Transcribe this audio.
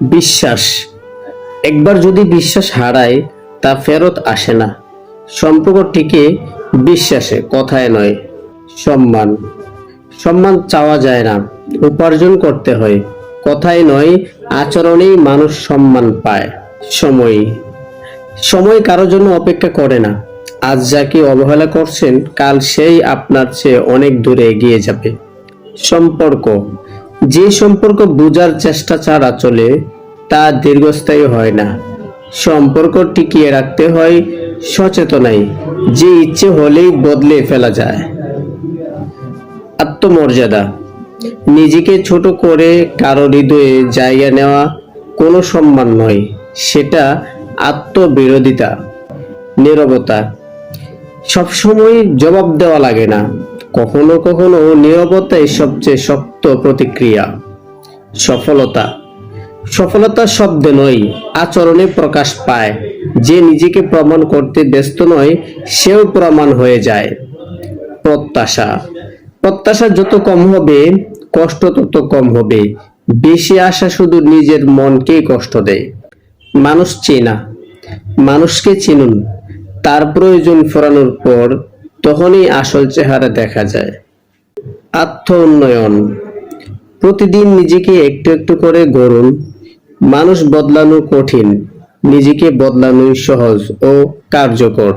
বিশ্বাস। একবার যদি বিশ্বাস হারায় তা ফেরত আসে না। সম্পর্ক টিকে বিশ্বাসে, কথায় নয়। সম্মান। সম্মান চাওয়া যায় না, উপার্জন করতে হয়। কথায় নয়, আচরণেই মানুষ সম্মান পায়। সময়। সময় কারোর জন্য অপেক্ষা করে না। আজ যাকে অবহেলা করছেন, কাল সেই আপনার চেয়ে অনেক দূরে এগিয়ে যাবে। সম্পর্ক। যে সম্পর্ক বোঝার চেষ্টা ছাড়া চলে, তা দীর্ঘস্থায়ী হয় না। সম্পর্ক টিকিয়ে রাখতে হয় সচেতনায়, যে ইচ্ছে হলেই বদলে ফেলা যায়। আত্মমর্যাদা। নিজেকে ছোট করে কারো হৃদয়ে জায়গা নেওয়া কোনো সম্মান নয়, সেটা আত্মবিরোধিতা। নীরবতা। সবসময় জবাব দেওয়া লাগে না, কখনো কখনো নীরবতাই সবচেয়ে শক্ত প্রতিক্রিয়া। সফলতা। সফলতা শব্দে নয়, আচরণে প্রকাশ পায়। যে নিজেকে প্রমাণ করতে ব্যস্ত নয়, সেও প্রমাণ হয়ে যায়। প্রত্যাশা। প্রত্যাশা যত কম হবে, কষ্ট তত কম হবে। বেশি আশা শুধু নিজের মনকেই কষ্ট দেয়। মানুষ চেনা। মানুষকে চিনুন, তার প্রয়োজন ফুরানোর পর, তখনই আসল চেহারা দেখা যায়। আত্ম উন্নয়ন। প্রতিদিন নিজেকে একটু একটু করে গড়ুন। মানুষ বদলানো কঠিন, নিজেকে বদলানোই সহজ ও কার্যকর।